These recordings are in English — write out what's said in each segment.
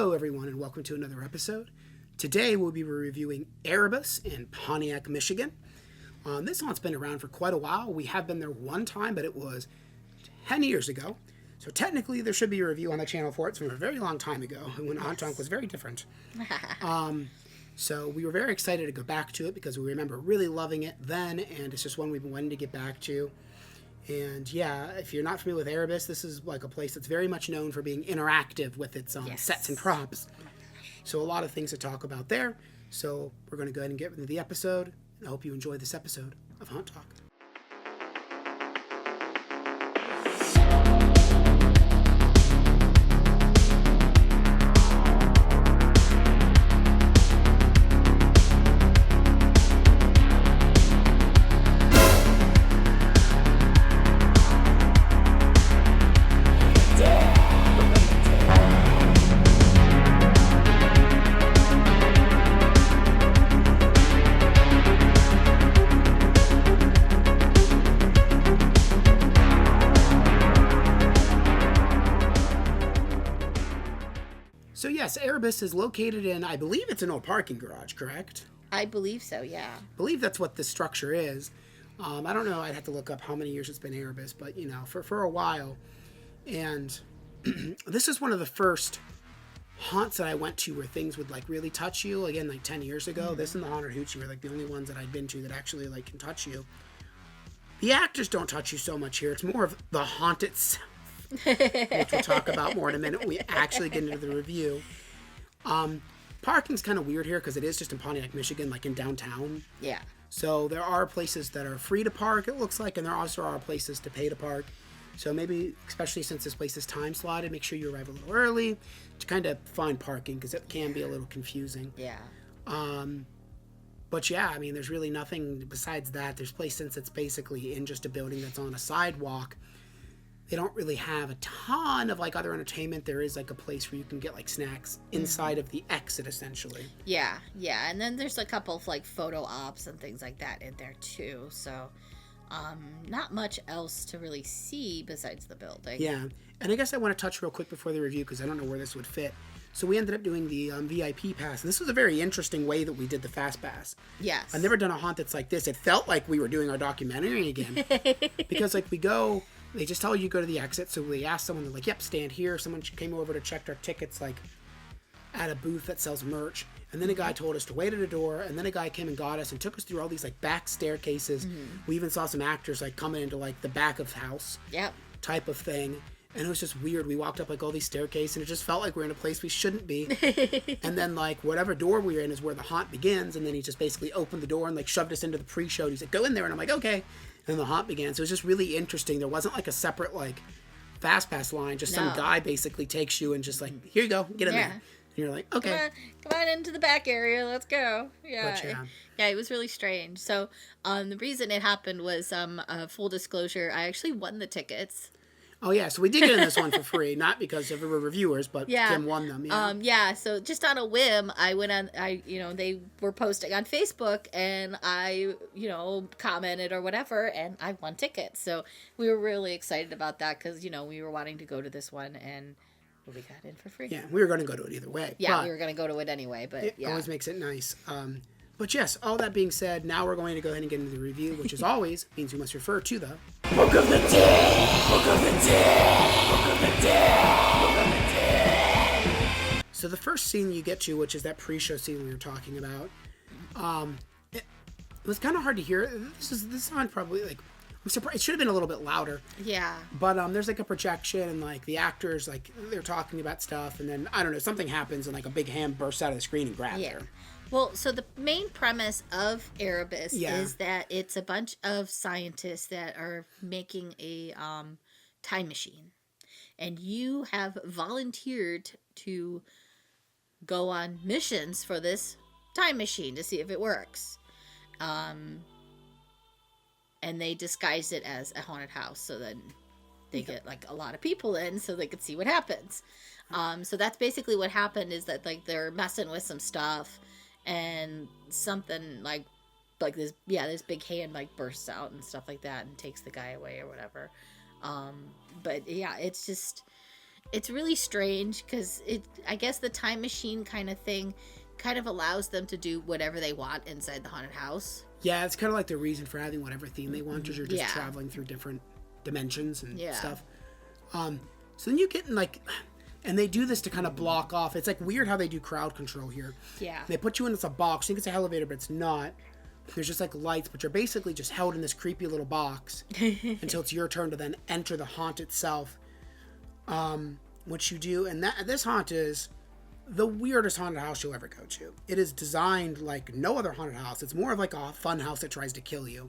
Hello, everyone, and welcome to another episode. Today, we'll be reviewing Erebus in Pontiac, Michigan. This one's been around for quite a while. We have been there one time, but it was 10 years ago. So technically, there should be a review on the channel for it from a very long time ago, when Haunt Talk was very different. So we were very excited to go back to it because we remember really loving it then, and it's just one we've been wanting to get back to. And yeah, if you're not familiar with Erebus, this is like a place that's very much known for being interactive with its sets and props. So a lot of things to talk about there. So we're going to go ahead and get into the episode. And I hope you enjoy this episode of Haunt Talk. So yes, Erebus is located in, I believe it's an old parking garage, correct? I believe so, yeah. I believe that's what this structure is. I don't know, I'd have to look up how many years it's been Erebus, but you know, for a while. And this is one of the first haunts that I went to where things would like really touch you. Again, like 10 years ago, Mm-hmm. this and the Haunted Hoochie were like the only ones that I'd been to that actually like can touch you. The actors don't touch you so much here. It's more of the haunt itself. Which we'll talk about more in a minute when we actually get into the review. Parking's kind of weird here because it is just in Pontiac, Michigan, like in downtown. Yeah. So there are places that are free to park, it looks like, and there also are places to pay to park. So maybe, especially since this place is time slotted, make sure you arrive a little early to kind of find parking because it can be a little confusing. Yeah. But yeah, I mean, there's really nothing besides that. There's place since it's basically in just a building that's on a sidewalk. They don't really have a ton of like other entertainment. There is like a place where you can get like snacks inside of the exit essentially. Yeah, yeah. And then there's a couple of like photo ops and things like that in there too. So not much else to really see besides the building. Yeah. And I guess I want to touch real quick before the review because I don't know where this would fit. So we ended up doing the VIP pass. And this was a very interesting way that we did the fast pass. Yes. I've never done a haunt that's like this. It felt like we were doing our documentary again. Because like we go... They just tell you go to the exit. So we asked someone, they're like, yep, stand here. Someone came over to check our tickets, like, at a booth that sells merch. And then a guy told us to wait at a door. And then a guy came and got us and took us through all these, like, back staircases. Mm-hmm. We even saw some actors, like, coming into, like, the back of the house. Yep. Type of thing. And it was just weird. We walked up, like, all these staircases. And it just felt like we're in a place we shouldn't be. And then, like, whatever door we were in is where the haunt begins. And then he just basically opened the door and, like, shoved us into the pre-show. He's like, go in there. And I'm like, okay. And the haunt began. So it was just really interesting. There wasn't like a separate like fast pass line. Just some guy basically takes you and just like, here you go, get in there. And you're like, okay. Come on into the back area. Let's go. Yeah. But, yeah, it was really strange. So the reason it happened was full disclosure. I actually won the tickets. Oh, yeah. So we did get in this one for free. Not because of our reviewers, but Kim won them. Yeah. So just on a whim, I went on, they were posting on Facebook and I, commented or whatever, and I won tickets. So we were really excited about that because, we were wanting to go to this one and we got in for free. Yeah. We were going to go to it either way. Yeah. We were going to go to it anyway, but it always makes it nice. But yes, all that being said, now we're going to go ahead and get into the review, which as always means we must refer to the Book of the Dead! Book of the Dead! Book of the Dead! Book of the Dead! So the first scene you get to, which is that pre-show scene we were talking about, it was kind of hard to hear. This sound probably like, I'm surprised, it should have been a little bit louder. Yeah. But there's like a projection and like the actors, like they're talking about stuff and then, I don't know, something happens and like a big hand bursts out of the screen and grabs her. Well, so the main premise of Erebus is that it's a bunch of scientists that are making a time machine. And you have volunteered to go on missions for this time machine to see if it works. And they disguise it as a haunted house so then they get like a lot of people in so they could see what happens. So that's basically what happened is that like they're messing with some stuff. And something like this big hand like bursts out and stuff like that and takes the guy away or whatever. But yeah, it's just it's really strange because I guess the time machine kind of thing kind of allows them to do whatever they want inside the haunted house. Yeah, it's kind of like the reason for having whatever theme they want, because you're just traveling through different dimensions and stuff. So then you get in like, and they do this to kind of block off. It's like weird how they do crowd control here. Yeah. They put you in, it's a box. You think it's an elevator, but it's not. There's just like lights, but you're basically just held in this creepy little box until it's your turn to then enter the haunt itself. Which you do, and this haunt is the weirdest haunted house you'll ever go to. It is designed like no other haunted house. It's more of like a fun house that tries to kill you.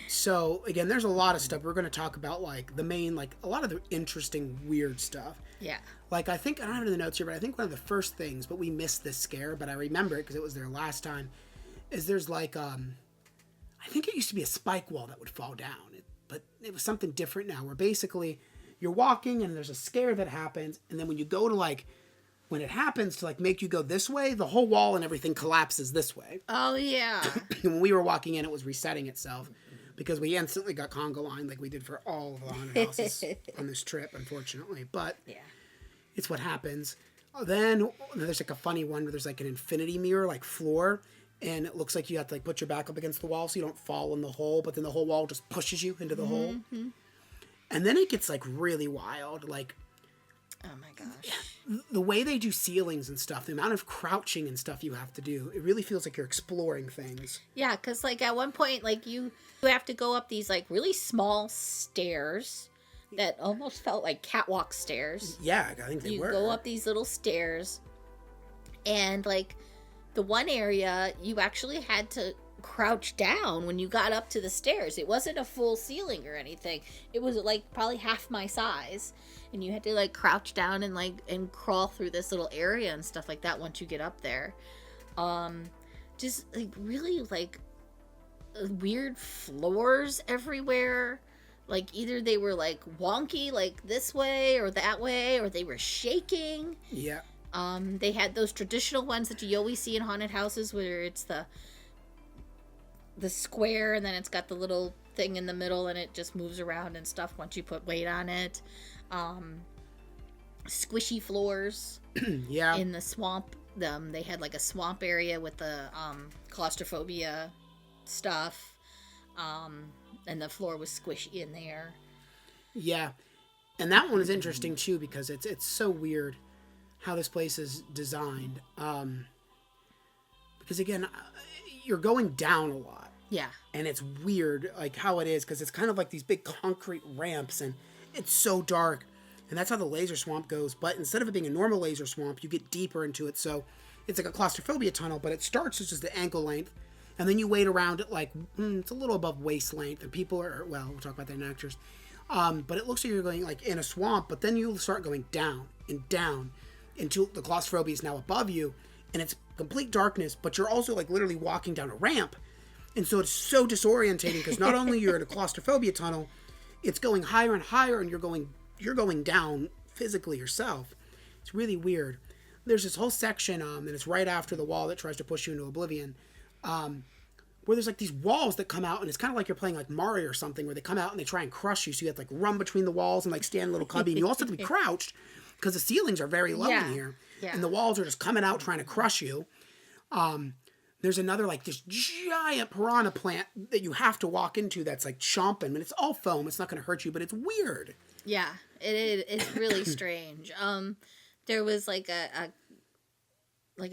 So again, there's a lot of stuff. We're going to talk about like the main, like a lot of the interesting, weird stuff. Yeah. Like I think, I don't have it in the notes here, but I think one of the first things, but we missed this scare, but I remember it because it was there last time, is there's like, I think it used to be a spike wall that would fall down, but it was something different now where basically you're walking and there's a scare that happens. And then when you go to like, when it happens to like make you go this way, the whole wall and everything collapses this way. Oh yeah. When we were walking in, it was resetting itself because we instantly got conga line like we did for all of the haunted houses on this trip, unfortunately. But yeah, it's what happens. Then there's like a funny one where there's like an infinity mirror, like floor. And it looks like you have to like put your back up against the wall so you don't fall in the hole. But then the whole wall just pushes you into the hole. And then it gets like really wild, like, oh my gosh, the way they do ceilings and stuff, the amount of crouching and stuff you have to do, it really feels like you're exploring things. Yeah, because like at one point, like you have to go up these like really small stairs that almost felt like catwalk stairs. Yeah, I think they were. You go up these little stairs, and like the one area you actually had to crouch down when you got up to the stairs. It wasn't a full ceiling or anything. It was like probably half my size, and you had to like crouch down and like and crawl through this little area and stuff like that once you get up there. Just like really like weird floors everywhere. Like either they were like wonky like this way or that way, or they were shaking. Yeah. They had those traditional ones that you always see in haunted houses where it's the square and then it's got the little thing in the middle and it just moves around and stuff once you put weight on it. Squishy floors. Yeah. In the swamp, they had like a swamp area with the claustrophobia stuff. And the floor was squishy in there. Yeah. And that one is interesting too because it's so weird how this place is designed. Because again, you're going down a lot. Yeah. And it's weird, like, how it is, because it's kind of like these big concrete ramps, and it's so dark. And that's how the laser swamp goes. But instead of it being a normal laser swamp, you get deeper into it. So it's like a claustrophobia tunnel, but it starts as just the ankle length. And then you wait around it like, it's a little above waist length. And people are, well, we'll talk about that in actors. But it looks like you're going, like, in a swamp. But then you'll start going down and down until the claustrophobia is now above you. And it's complete darkness, but you're also, like, literally walking down a ramp. And so it's so disorientating because not only you're in a claustrophobia tunnel, it's going higher and higher, and you're going down physically yourself. It's really weird. There's this whole section, and it's right after the wall that tries to push you into oblivion, where there's like these walls that come out, and it's kind of like you're playing like Mario or something, where they come out and they try and crush you. So you have to like run between the walls and like stand in a little cubby, and you also have to be crouched because the ceilings are very low in here, and the walls are just coming out trying to crush you. There's another, like, this giant piranha plant that you have to walk into that's, like, chomping. And it's all foam. It's not going to hurt you, but it's weird. Yeah, it's really strange. There was, like, a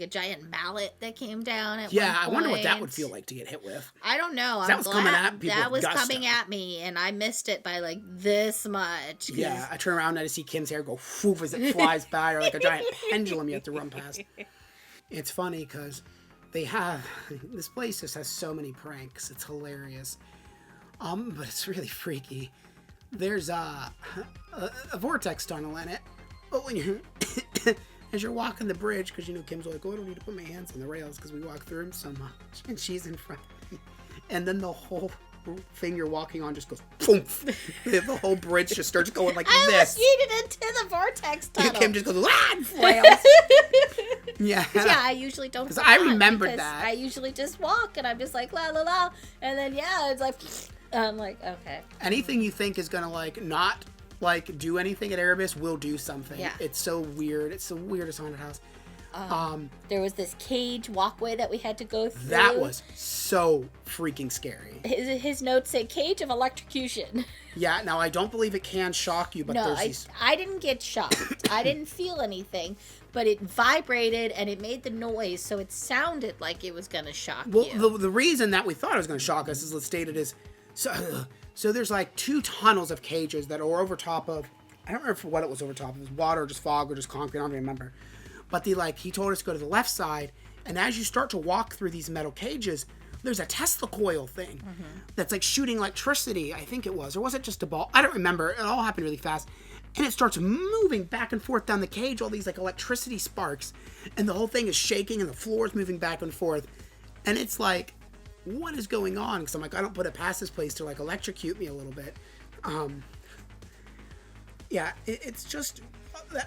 giant mallet that came down at one point. Yeah, I wonder what that would feel like to get hit with. I don't know. That was coming at people. That was coming at me, and I missed it by, like, this much. Yeah, I turn around and I see Kim's hair go whoof as it flies by, or like a giant pendulum you have to run past. It's funny, because this place just has so many pranks. It's hilarious. But it's really freaky. There's a vortex tunnel in it. But when you're, as you're walking the bridge, because Kim's like, oh, I don't need to put my hands on the rails because we walk through them so much. And she's in front of me. And then the whole thing you're walking on just goes boom. The whole bridge just starts going like I this. I yeeted into the vortex tunnel. Kim just goes, and flails. Yeah. Yeah, I usually don't. Because I remembered that. I usually just walk, and I'm just like, la, la, la. And then, it's like, I'm like, okay. Anything you think is going to, like, not like do anything at Erebus, we'll do something. Yeah. It's so weird. It's the weirdest haunted house. There was this cage walkway that we had to go through. That was so freaking scary. His notes say cage of electrocution. Yeah, now I don't believe it can shock you, but No, there's these... I didn't get shocked. I didn't feel anything, but it vibrated and it made the noise, so it sounded like it was going to shock you. Well, the reason that we thought it was going to shock us, as let's state it, is... So there's like 2 tunnels of cages that are over top of... I don't remember what it was over top of. It was water or just fog or just concrete. I don't remember. But he told us to go to the left side, and as you start to walk through these metal cages, there's a Tesla coil thing that's like shooting electricity, I think it was. Or was it just a ball? I don't remember. It all happened really fast. And it starts moving back and forth down the cage, all these like electricity sparks. And the whole thing is shaking and the floor is moving back and forth. And it's like, what is going on? Because I'm like, I don't put it past this place to like electrocute me a little bit. Yeah, it's just...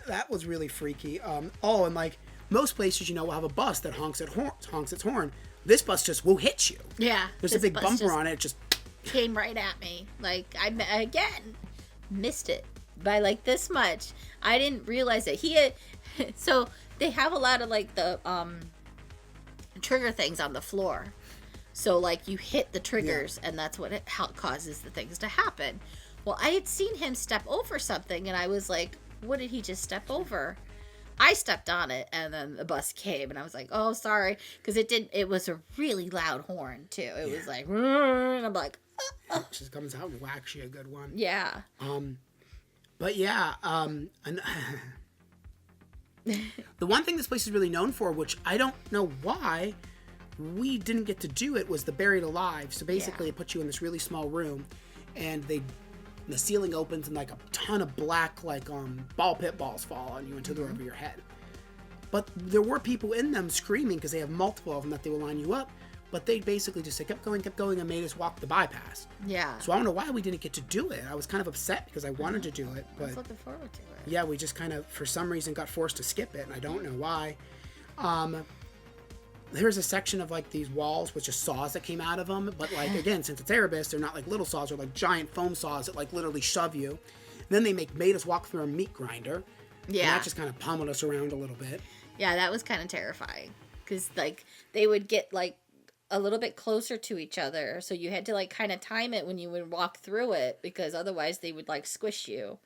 That was really freaky. And like most places, will have a bus that honks its horn. This bus just will hit you. Yeah. There's a big bumper on it. It just came right at me. Like, I, again, missed it by like this much. I didn't realize that he had... So, they have a lot of like the trigger things on the floor. So, like, you hit the triggers, and that's what causes the things to happen. Well, I had seen him step over something, and I was like, what did he just step over? I stepped on it, and then the bus came, and I was like, oh, sorry. Because it was a really loud horn, too. It was like, and I'm like, it just comes out and whacks you a good one. Yeah. But yeah, and the one thing this place is really known for, which I don't know why we didn't get to do it, was the Buried Alive. So basically, it puts you in this really small room, and the ceiling opens and like a ton of black ball pit balls fall on you until they're over your head. But there were people in them screaming because they have multiple of them that they will line you up. But they basically just kept going and made us walk the bypass. Yeah. So I don't know why we didn't get to do it. I was kind of upset because I wanted to do it. But I was looking forward to it. Yeah, we just kind of, for some reason, got forced to skip it. And I don't know why. There's a section of like these walls with just saws that came out of them, but like again, since it's Erebus, they're not like little saws, they're like giant foam saws that like literally shove you. And then they made us walk through a meat grinder. Yeah, and that just kind of pummeled us around a little bit. Yeah, that was kind of terrifying because like they would get like a little bit closer to each other, so you had to like kind of time it when you would walk through it because otherwise they would like squish you,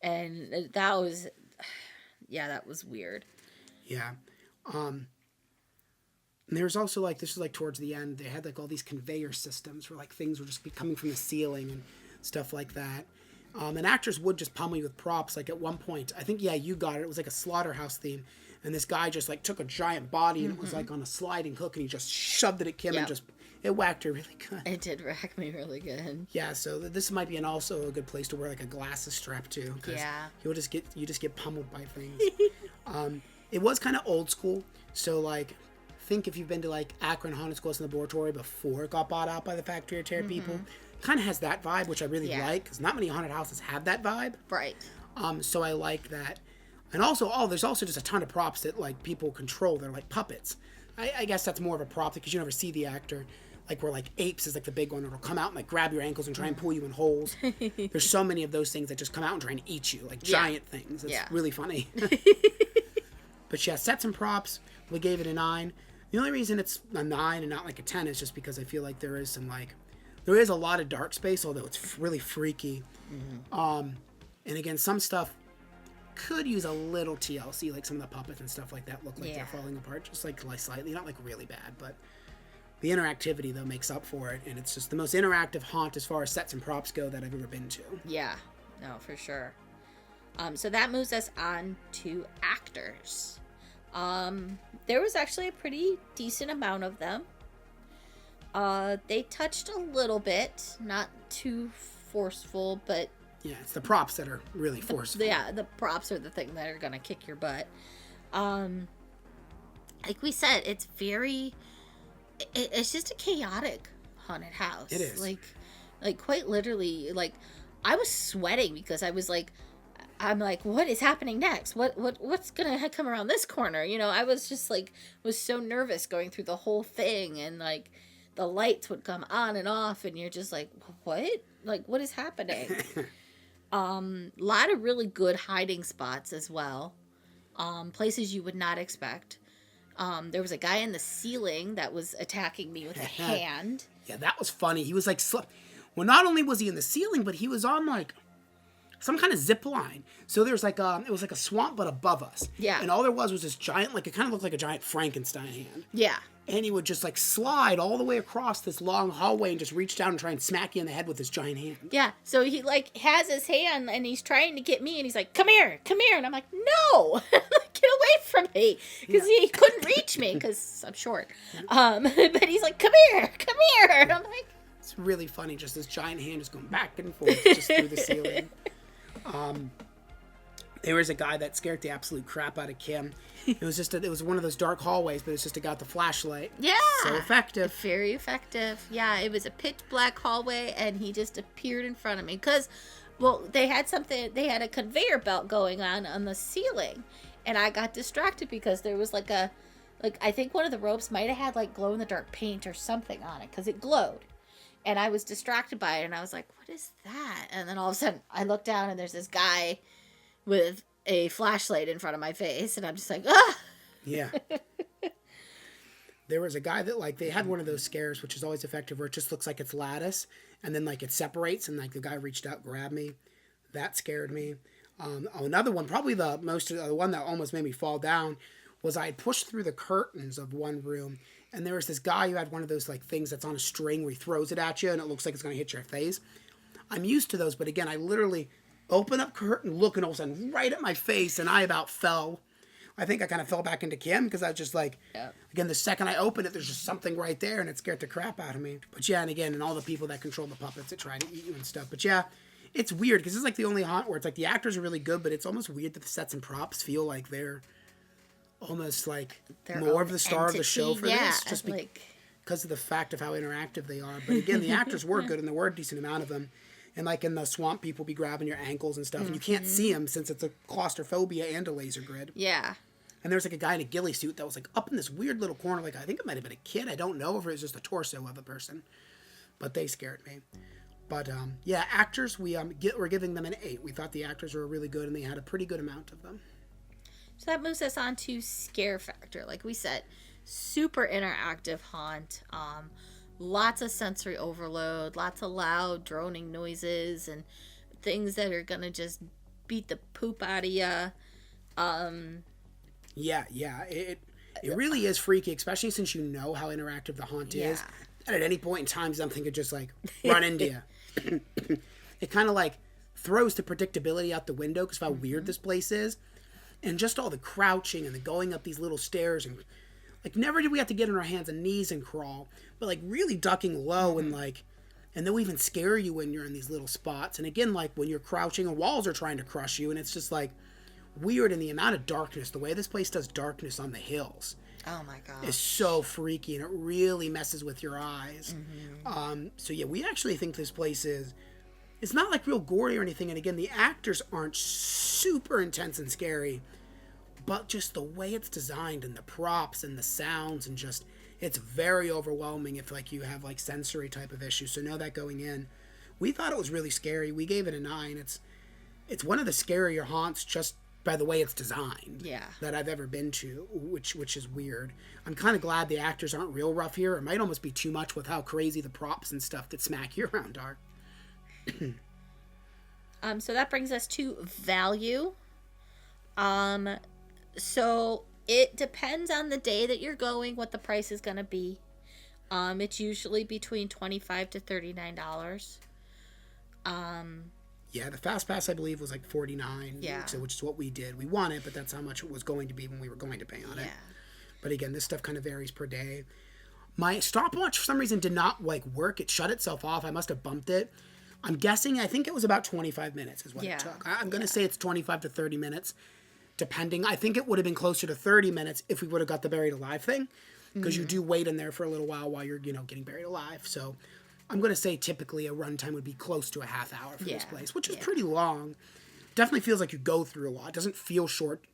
and that was weird. Yeah. And there's also like, this is like towards the end, they had like all these conveyor systems where like things would just be coming from the ceiling and stuff like that. And actors would just pummel you with props. Like at one point, I think, you got it. It was like a slaughterhouse theme. And this guy just like took a giant body and it was like on a sliding hook and he just shoved it at Kim and it whacked her really good. It did whack me really good. Yeah, so this might be also a good place to wear like a glasses strap too. Yeah. You just get pummeled by things. It was kind of old school. So like, think if you've been to like Akron Haunted Schools in the Laboratory before it got bought out by the Factory of Terror people, kind of has that vibe, which I really like because not many haunted houses have that vibe. Right. So I like that, and also there's also just a ton of props that like people control. They're like puppets. I guess that's more of a prop because you never see the actor. Like where like apes is like the big one. It'll come out and like grab your ankles and try and pull you in holes. There's so many of those things that just come out and try and eat you, like giant things. It's really funny. But yeah, sets and props. We gave it a 9. The only reason it's a 9 and not like a 10 is just because I feel like there is a lot of dark space, although it's really freaky. And again, some stuff could use a little TLC, like some of the puppets and stuff like that look like they're falling apart, just like slightly, not like really bad, but the interactivity though makes up for it, and it's just the most interactive haunt as far as sets and props go that I've ever been to. Yeah, no, for sure. So that moves us on to actors. There was actually a pretty decent amount of them. They touched a little bit, not too forceful, but yeah, it's the props that are really forceful. The props are the thing that are gonna kick your butt. Like we said, it's just a chaotic haunted house. It is. Like quite literally, like I was sweating because I'm like, what is happening next? What's gonna come around this corner? I was just like, was so nervous going through the whole thing, and like the lights would come on and off, and you're just like, what? Like, what is happening? A lot of really good hiding spots as well. Places you would not expect. There was a guy in the ceiling that was attacking me with a hand. Yeah, that was funny. He was like, well, not only was he in the ceiling, but he was on like some kind of zip line. So there's like it was like a swamp, but above us. Yeah. And all there was this giant, like it kind of looked like a giant Frankenstein hand. Yeah. And he would just like slide all the way across this long hallway and just reach down and try and smack you in the head with his giant hand. Yeah. So he like has his hand and he's trying to get me and he's like, come here. And I'm like, no, get away from me. Because he couldn't reach me because I'm short. But he's like, come here. And I'm like, it's really funny. Just this giant hand just going back and forth just through the ceiling. There was a guy that scared the absolute crap out of Kim. It was one of those dark hallways, but it's just a guy with the flashlight. Yeah. So effective. Very effective. Yeah, it was a pitch black hallway and he just appeared in front of me. Because, well, they had a conveyor belt going on the ceiling. And I got distracted because there was I think one of the ropes might have had like glow in the dark paint or something on it because it glowed. And I was distracted by it and I was like, what is that? And then all of a sudden I look down and there's this guy with a flashlight in front of my face and I'm just like, ah! Yeah. There was a guy that like, they had one of those scares, which is always effective, where it just looks like it's lattice and then like it separates and like the guy reached out, grabbed me. That scared me. Another one, probably the one that almost made me fall down, was I had pushed through the curtains of one room and there was this guy who had one of those like things that's on a string where he throws it at you and it looks like it's going to hit your face. I'm used to those, but again, I literally open up curtain, look, and all of a sudden right at my face and I about fell. I think I kind of fell back into Kim because I was just like, again, the second I open it, there's just something right there and it scared the crap out of me. But yeah, and again, and all the people that control the puppets that try to eat you and stuff. But yeah, it's weird because it's like the only haunt where it's like the actors are really good, but it's almost weird that the sets and props feel like they're almost like more of the star of the show for this, just because of the fact of how interactive they are. But again, the actors were good and there were a decent amount of them. And like in the swamp, people be grabbing your ankles and stuff, and you can't see them since it's a claustrophobia and a laser grid. Yeah. And there's like a guy in a ghillie suit that was like up in this weird little corner. Like I think it might have been a kid. I don't know if it was just a torso of a person, but they scared me. But yeah, actors, we're giving them an 8. We thought the actors were really good and they had a pretty good amount of them. So that moves us on to scare factor. Like we said, super interactive haunt. Lots of sensory overload, lots of loud droning noises and things that are going to just beat the poop out of you. Yeah. It really is freaky, especially since you know how interactive the haunt is. And at any point in time, something could just like run into you. It kind of like throws the predictability out the window because of how weird this place is. And just all the crouching and the going up these little stairs and like never did we have to get on our hands and knees and crawl, but like really ducking low and like, and they'll even scare you when you're in these little spots. And again, like when you're crouching and walls are trying to crush you and it's just like weird. And the amount of darkness, the way this place does darkness on the hills. Oh my God. Is so freaky and it really messes with your eyes. So yeah, we actually think this place it's not like real gory or anything. And again, the actors aren't super intense and scary, but just the way it's designed and the props and the sounds and just, it's very overwhelming if like you have like sensory type of issues. So know that going in. We thought it was really scary. We gave it a 9. It's one of the scarier haunts just by the way it's designed that I've ever been to, which is weird. I'm kind of glad the actors aren't real rough here. It might almost be too much with how crazy the props and stuff that smack you around are. So that brings us to value. So it depends on the day that you're going, what the price is going to be. It's usually between $25 to $39. Yeah, the Fast Pass, I believe, was like $49. Yeah. So, which is what we did. We won it, but that's how much it was going to be when we were going to pay on it. But again, this stuff kind of varies per day. My stopwatch, for some reason, did not like work. It shut itself off. I must have bumped it. I'm guessing, I think it was about 25 minutes is what it took. I'm going to say it's 25 to 30 minutes, depending. I think it would have been closer to 30 minutes if we would have got the buried alive thing, because you do wait in there for a little while you're, getting buried alive. So I'm going to say typically a runtime would be close to a half hour for this place, which is pretty long. Definitely feels like you go through a lot. It doesn't feel short.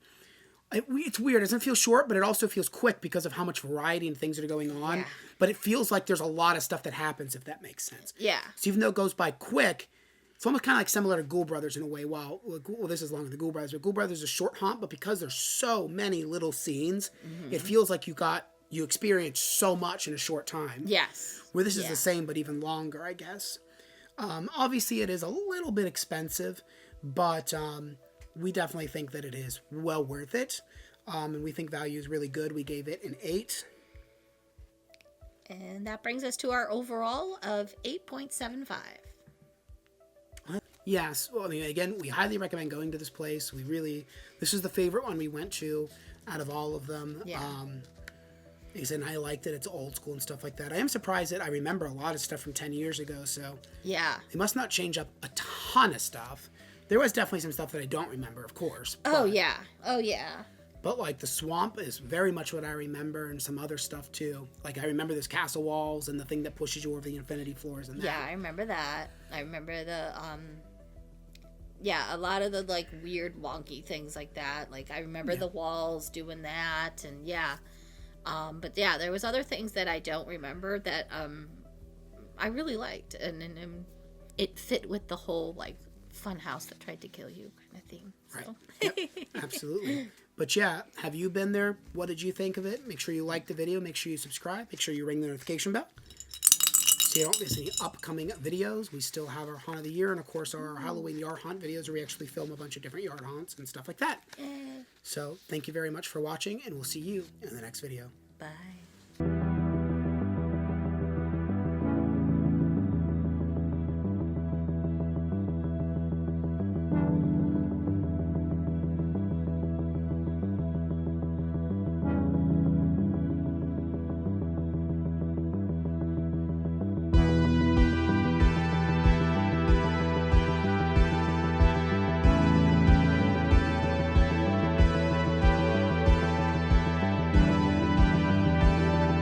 It's weird. It doesn't feel short, but it also feels quick because of how much variety and things that are going on. But it feels like there's a lot of stuff that happens, if that makes sense. Yeah. So even though it goes by quick, It's almost kind of like similar to Ghoul Brothers in a way. Well, this is longer than Ghoul Brothers. But Ghoul Brothers is a short haunt, but because there's so many little scenes, it feels like you experienced so much in a short time. Yes. Where this is the same, but even longer, I guess. Obviously, it is a little bit expensive, but we definitely think that it is well worth it. And we think value is really good. We gave it an 8. And that brings us to our overall of 8.75. Yes. Well, I mean, again, we highly recommend going to this place. This is the favorite one we went to out of all of them. Yeah. And I liked it. It's old school and stuff like that. I am surprised that I remember a lot of stuff from 10 years ago. So yeah, they must not change up a ton of stuff. There was definitely some stuff that I don't remember, of course. Oh, yeah. Oh, yeah. But, like, the swamp is very much what I remember, and some other stuff, too. Like, I remember those castle walls and the thing that pushes you over the infinity floors and that. Yeah, I remember that. I remember the, a lot of the, like, weird, wonky things like that. Like, I remember the walls doing that, and, but, yeah, there was other things that I don't remember that, I really liked. And it fit with the whole, like, fun house that tried to kill you kind of theme. So. Right. Yep, absolutely. But yeah, have you been there? What did you think of it? Make sure you like the video. Make sure you subscribe. Make sure you ring the notification bell so you don't miss any upcoming videos. We still have our Haunt of the Year and, of course, our Halloween yard haunt videos where we actually film a bunch of different yard haunts and stuff like that. So thank you very much for watching, and we'll see you in the next video. Bye.